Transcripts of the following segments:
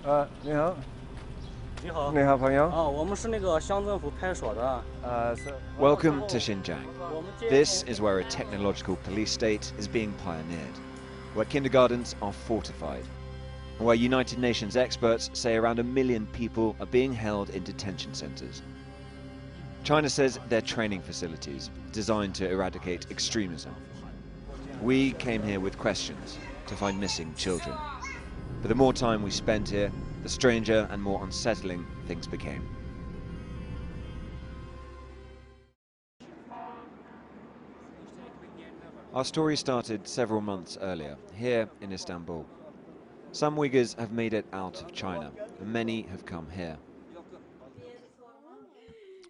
你好。你好。你好，朋友。我们是那个乡政府派出所的。Welcome to Xinjiang. This is where a technological police state is being pioneered, where kindergartens are fortified, and where United Nations experts say around 1 million people are being held in detention centres. China says they're training facilities designed to eradicate extremism. We came here with questions to find missing children. But the more time we spent here, the stranger and more unsettling things became. Our story started several months earlier, here in Istanbul. Some Uyghurs have made it out of China, and many have come here.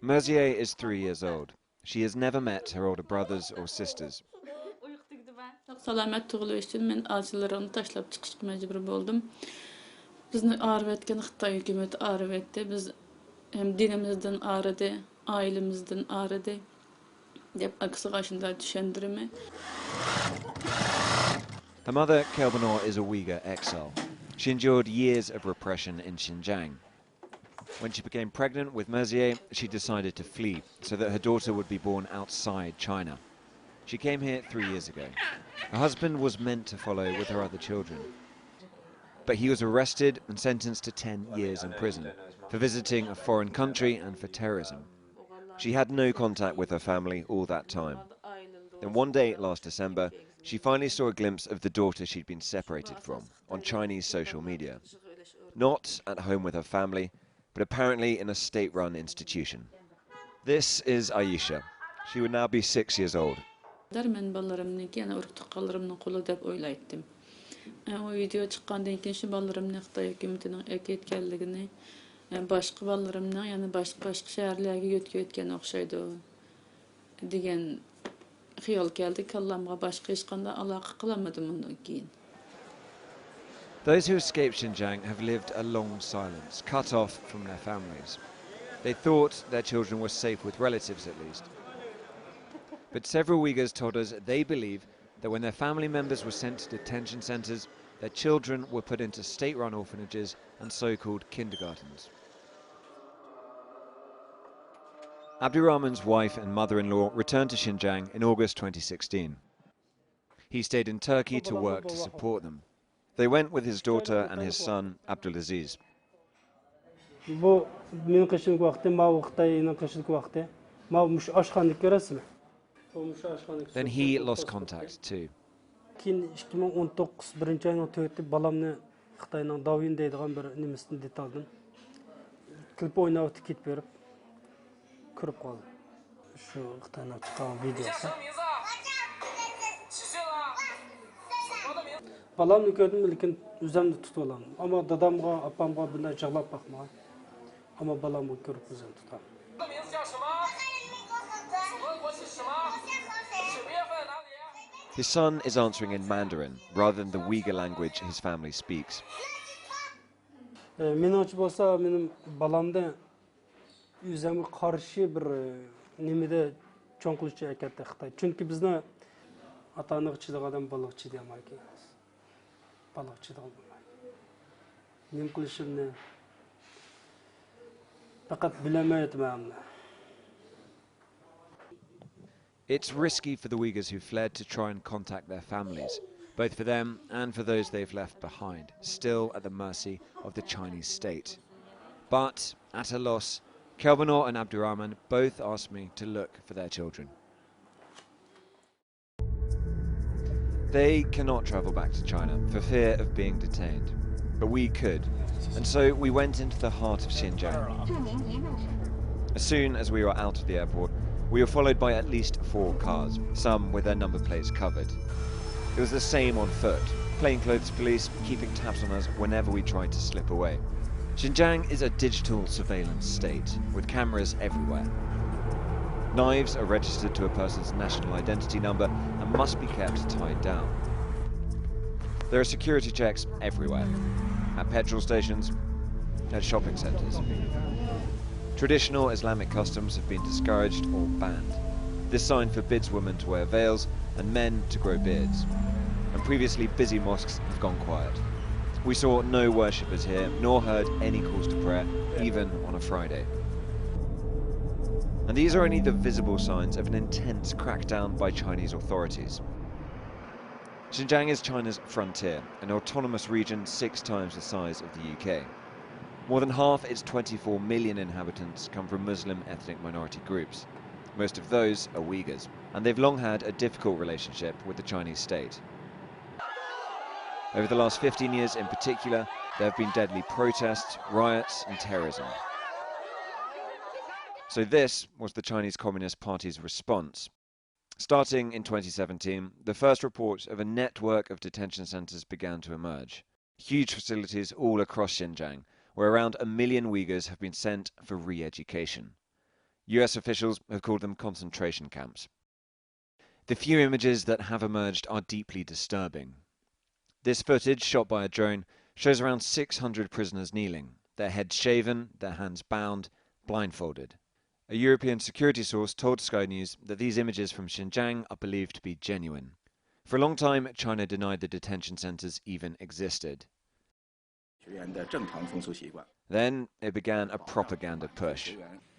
Merzieh is 3 years old. She has never met her older brothers or sisters. Salamet tuğulu için men acılarını taşlap çıkışık mecbur oldum. Bizni ağrı etken Xitay hükümeti ağrı etti. Biz hem dinimizden ağrıdı, ailemizden ağrıdı. Dep akısı karşında düşündürme. Her mother, Kelbanor, is a Uyghur exile. She endured years of repression in Xinjiang. When she became pregnant with Merzieh, she decided to flee so that her daughter would be born outside China. She came here 3 years ago. Her husband was meant to follow with her other children. But he was arrested and sentenced to 10 years in prison for visiting a foreign country and for terrorism. She had no contact with her family all that time. Then one day last December, she finally saw a glimpse of the daughter she'd been separated from on Chinese social media. Not at home with her family, but apparently in a state-run institution. This is Aisha. She would now be 6 years old. Men ballarımnınki yana urtuk kallarımның kulu dep oylaytdım. O video çıkkandan keyin şu ballarımның Xitay hükümetinin eketkenligini, başka ballarımның yani başka şehirlerge götürgen okşaydı degan xiyol keldi. Kallamga başka hech qanday aloqa qilamadim undan keyin. Those who escaped Xinjiang have lived a long silence, cut off from their families. They thought their children were safe with relatives at least. But several Uyghurs told us they believe that when their family members were sent to detention centres, their children were put into state-run orphanages and so-called kindergartens. Abdurrahman's wife and mother-in-law returned to Xinjiang in August 2016. He stayed in Turkey to work to support them. They went with his daughter and his son, Abdulaziz. Then he lost contact too. Keyin 2019 birinchi oyning 4-i balamni Xitoyning Davin deydigan bir nimasidan det oldim. Klip o'ynab o'tib ketib berib ko'rib qoldim. Shu Xitoyning chiqqan videosi. Balamni ko'rdim, lekin o'zimni tutib olaman. Ammo dadamga, opamga bunday jig'lab boqmagan. Ammo balamni ko'rib o'zimni tutaman. His son is answering in Mandarin rather than the Uyghur language his family speaks. Menimcha bo'lsa, menim balamda o'zimga qarshi bir nimada cho'ng qiluvchi ekatda Xitoy. Chunki bizni ota-onaga chidagan odam baloq chidamaydi. Baloq chidagan bo'lmaydi. Nim qilishimni faqat bilamayapman. It's risky for the Uyghurs who fled to try and contact their families, both for them and for those they've left behind, still at the mercy of the Chinese state. But at a loss, Kelbanor and Abdurrahman both asked me to look for their children. They cannot travel back to China for fear of being detained, but we could, and so we went into the heart of Xinjiang. As soon as we were out of the airport, we were followed by at least 4 cars, some with their number plates covered. It was the same on foot, plainclothes police keeping tabs on us whenever we tried to slip away. Xinjiang is a digital surveillance state, with cameras everywhere. Knives are registered to a person's national identity number and must be kept tied down. There are security checks everywhere, at petrol stations, at shopping centres. Traditional Islamic customs have been discouraged or banned. This sign forbids women to wear veils and men to grow beards. And previously busy mosques have gone quiet. We saw no worshippers here, nor heard any calls to prayer, even on a Friday. And these are only the visible signs of an intense crackdown by Chinese authorities. Xinjiang is China's frontier, an autonomous region 6 times the size of the UK. More than half its 24 million inhabitants come from Muslim ethnic minority groups. Most of those are Uighurs, and they've long had a difficult relationship with the Chinese state. Over the last 15 years in particular, there have been deadly protests, riots and terrorism. So this was the Chinese Communist Party's response. Starting in 2017, the first report of a network of detention centres began to emerge. Huge facilities all across Xinjiang, where around 1 million Uighurs have been sent for re-education. US officials have called them concentration camps. The few images that have emerged are deeply disturbing. This footage, shot by a drone, shows around 600 prisoners kneeling, their heads shaven, their hands bound, blindfolded. A European security source told Sky News that these images from Xinjiang are believed to be genuine. For a long time, China denied the detention centres even existed. Then it began a propaganda push.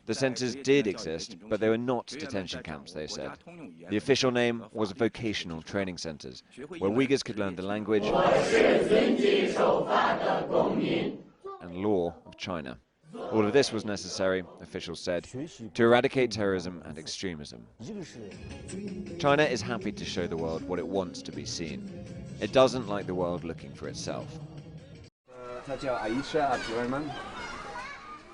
The centres did exist, but they were not detention camps, they said. The official name was vocational training centres, where Uyghurs could learn the language and law of China. All of this was necessary, officials said, to eradicate terrorism and extremism. China is happy to show the world what it wants to be seen. It doesn't like the world looking for itself.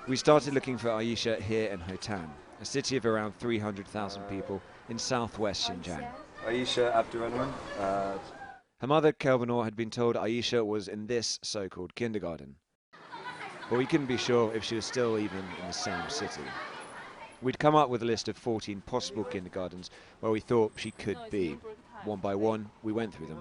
We started looking for Aisha here in Hotan, a city of around 300,000 people in southwest Xinjiang. Aisha Abdurrahman. Her mother, Kelbanor, had been told Aisha was in this so-called kindergarten. But we couldn't be sure if she was still even in the same city. We'd come up with a list of 14 possible kindergartens where we thought she could be. One by one, we went through them.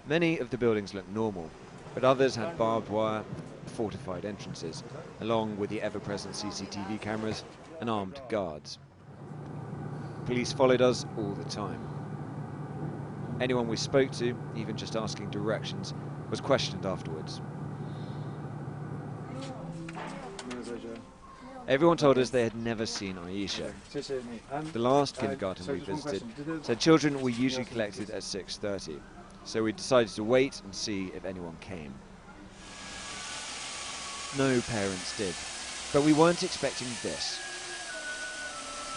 Many of the buildings looked normal, but others had barbed wire, fortified entrances, along with the ever-present CCTV cameras and armed guards. Police followed us all the time. Anyone we spoke to, even just asking directions, was questioned afterwards. Everyone told us they had never seen Aisha. The last kindergarten we visited said children were usually collected at 6:30, so we decided to wait and see if anyone came. No parents did, but we weren't expecting this.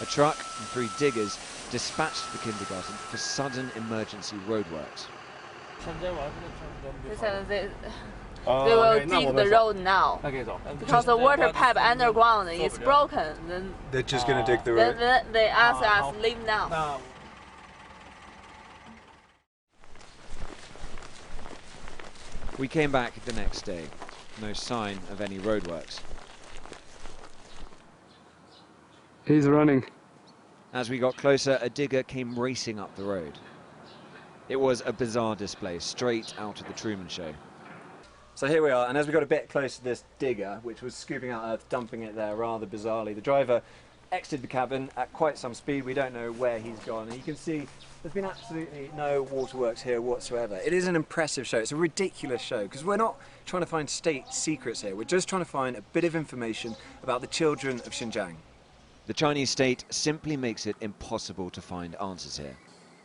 A truck and 3 diggers dispatched the kindergarten for sudden emergency roadworks. They will dig the road now because the water pipe underground is broken. Then they're just going to dig the road. Then they ask us leave now. We came back the next day. No sign of any roadworks. He's running. As we got closer, a digger came racing up the road. It was a bizarre display, straight out of the Truman Show. So here we are, and as we got a bit close to this digger, which was scooping out earth, dumping it there rather bizarrely, the driver exited the cabin at quite some speed. We don't know where he's gone, and you can see there's been absolutely no waterworks here whatsoever. It is an impressive show. It's a ridiculous show, because we're not trying to find state secrets here. We're just trying to find a bit of information about the children of Xinjiang. The Chinese state simply makes it impossible to find answers here,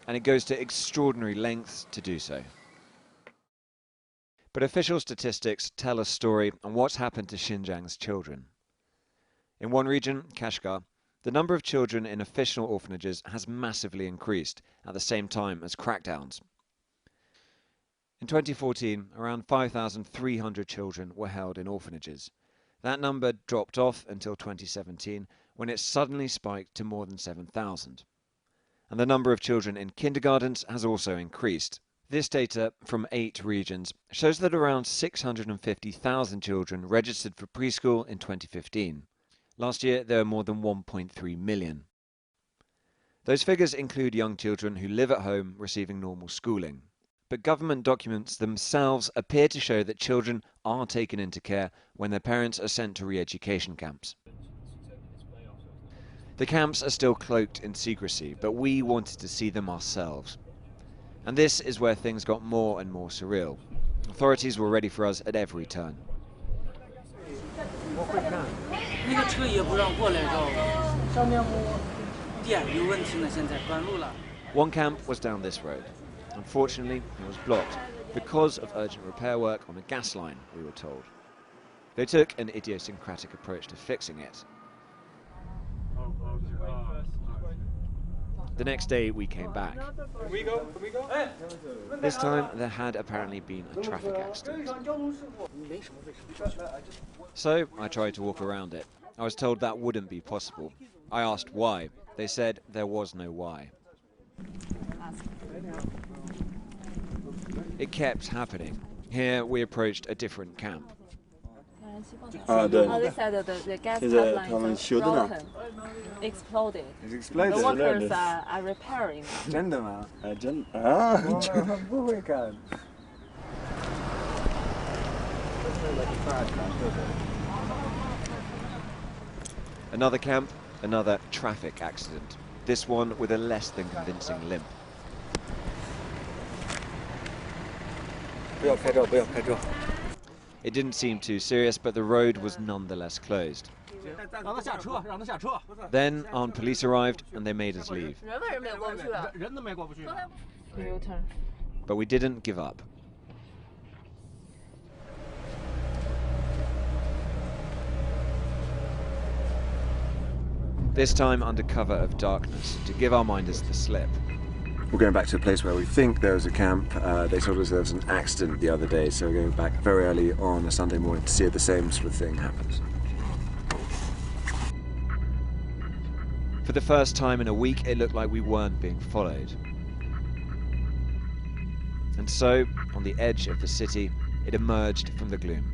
and it goes to extraordinary lengths to do so. But official statistics tell a story on what's happened to Xinjiang's children. In one region, Kashgar, the number of children in official orphanages has massively increased at the same time as crackdowns. In 2014, around 5,300 children were held in orphanages. That number dropped off until 2017, when it suddenly spiked to more than 7,000. And the number of children in kindergartens has also increased. This data from 8 regions shows that around 650,000 children registered for preschool in 2015. Last year, there were more than 1.3 million. Those figures include young children who live at home receiving normal schooling. But government documents themselves appear to show that children are taken into care when their parents are sent to re-education camps. The camps are still cloaked in secrecy, but we wanted to see them ourselves. And this is where things got more and more surreal. Authorities were ready for us at every turn. One camp was down this road. Unfortunately, it was blocked because of urgent repair work on a gas line, we were told. They took an idiosyncratic approach to fixing it. The next day we came back. Can we go? This time there had apparently been a traffic accident. So I tried to walk around it. I was told that wouldn't be possible. I asked why. They said there was no why. It kept happening. Here we approached a different camp. They said the gas pipeline is broken, exploded. It's exploded. The workers are repairing. Another camp, another traffic accident. This one with a less than convincing limp. It didn't seem too serious, but the road was nonetheless closed. Then armed police arrived and they made us leave. But we didn't give up. This time under cover of darkness, to give our minders the slip. We're going back to a place where we think there was a camp. They told us there was an accident the other day, so we're going back very early on a Sunday morning to see if the same sort of thing happens. For the first time in a week, it looked like we weren't being followed. And so, on the edge of the city, it emerged from the gloom.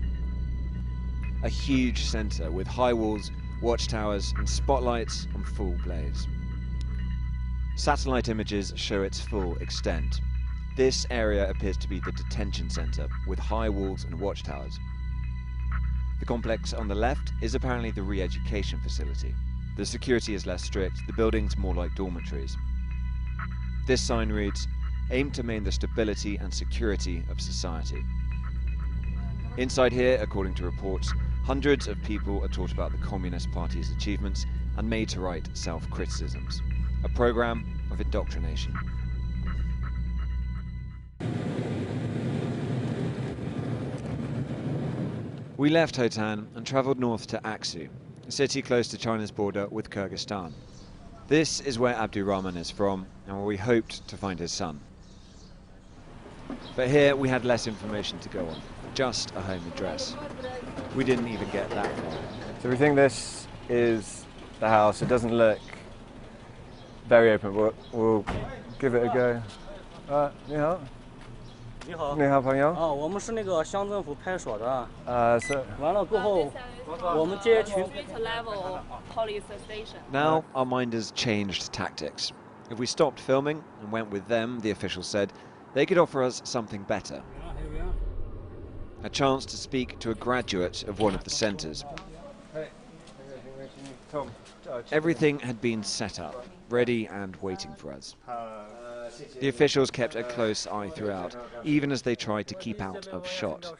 A huge centre with high walls, watchtowers and spotlights on full blaze. Satellite images show its full extent. This area appears to be the detention centre with high walls and watchtowers. The complex on the left is apparently the re-education facility. The security is less strict, the building's more like dormitories. This sign reads, "Aim to maintain the stability and security of society." Inside here, according to reports, hundreds of people are taught about the Communist Party's achievements and made to write self-criticisms. A program of indoctrination. We left Hotan and travelled north to Aksu, a city close to China's border with Kyrgyzstan. This is where Abdurrahman is from and where we hoped to find his son. But here we had less information to go on, just a home address. We didn't even get that far. So we think this is the house. It doesn't look very open, but we'll give it a go. 你好。你好。你好，朋友。我们是那个乡政府派出所的。是。完了过后，我们这些群。Now our minders changed tactics. If we stopped filming and went with them, the officials said, they could offer us something better. A chance to speak to a graduate of one of the centres. Everything had been set up, ready and waiting for us. The officials kept a close eye throughout, even as they tried to keep out of shot.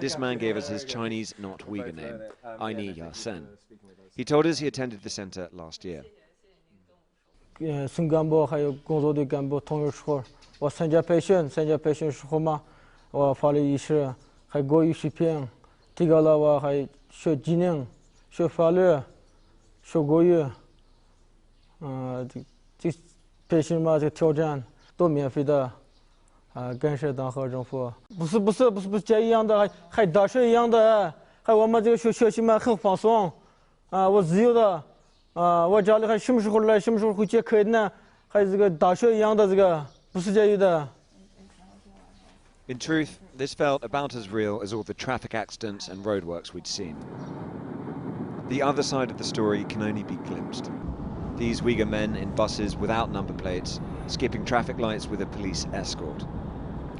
This man gave us his Chinese, not Uyghur name, Aini Yasen. He told us he attended the centre last year. 省干部还有工作队干部同一时候，我参加培训时候嘛，我法律意识还国语水平提高了，我还学技能、学法律、学国语，这培训嘛，这挑战都免费的，感谢党和政府。不是这样的，还大学一样的，还我们这个学习嘛很放松，我自由的。 我家里还什么时候来，什么时候回去可以呢？还这个大学一样的这个，不是这样的。In truth, this felt about as real as all the traffic accidents and roadworks we'd seen. The other side of the story can only be glimpsed. These Uyghur men in buses without number plates, skipping traffic lights with a police escort.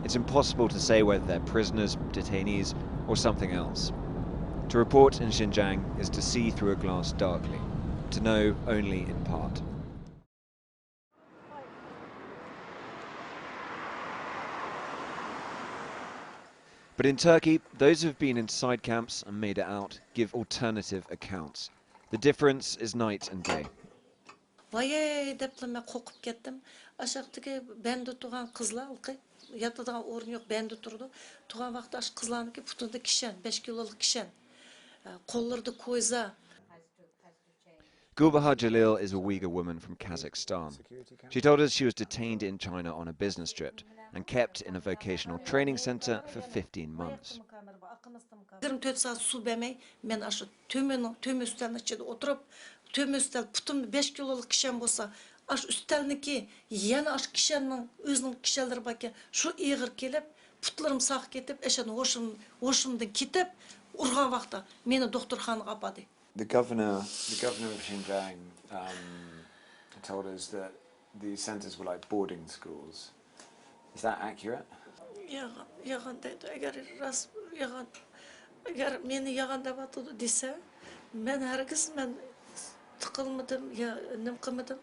It's impossible to say whether they're prisoners, detainees, or something else. To report in Xinjiang is to see through a glass darkly. To know only in part. But in Turkey, those who've been inside camps and made it out give alternative accounts. The difference is night and day. Vay depleme kokup kettim. Aşağıdaki bende tuğan kızlar yatadığan orun yok bende turdu. Tuğan vakti aş kızlarınki putunda kişen 5 kiloluk kişen. Kolları da koyza. Gulbahar Jalil is a Uyghur woman from Kazakhstan. She told us she was detained in China on a business trip and kept in a vocational training center for 15 months. 24 saat su bemey, men aşı töme üstelin içinde oturup, töme üstel putum 5 kiloluk kişen bolsa, aş üstelniki yana aş kişenin özünün kişeleri bakya, şu Uighur kelip, putlarım sağ ketip, eşen hoşumdan ketip, urgan vaqta meni doktorxanaga apadı. The governor of Xinjiang told us that these centers were like boarding schools. Is that accurate? Yagan deydi. Eğer meni yagan da batıdı dese, ben herkes men tıkılmadım ya nem kılmadım.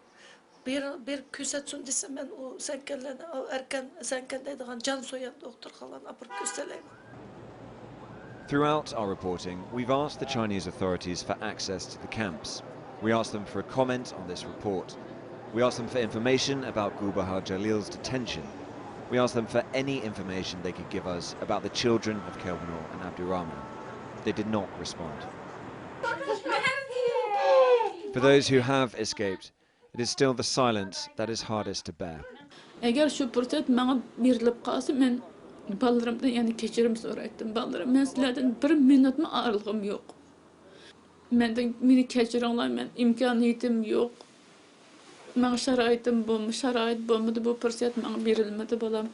Bir küsetsun dese ben o senkellerine erken deydiğen can soyan doktor kalan apır küseleyim. Throughout our reporting, we've asked the Chinese authorities for access to the camps. We asked them for a comment on this report. We asked them for information about Gulbahar Jalil's detention. We asked them for any information they could give us about the children of Kelvinor and Abdurrahman. They did not respond. For those who have escaped, it is still the silence that is hardest to bear. Eğer şu fırsat bana verilip kalsa men ballarımdan yani keçirim soraydım. Ballarım men sizlerden bir minut mu ağırlığım yok. Meni keçiringlar, men imkaniyetim yok. Men şaraitim şarait bulmadı bu fırsat bana verilmedi balam.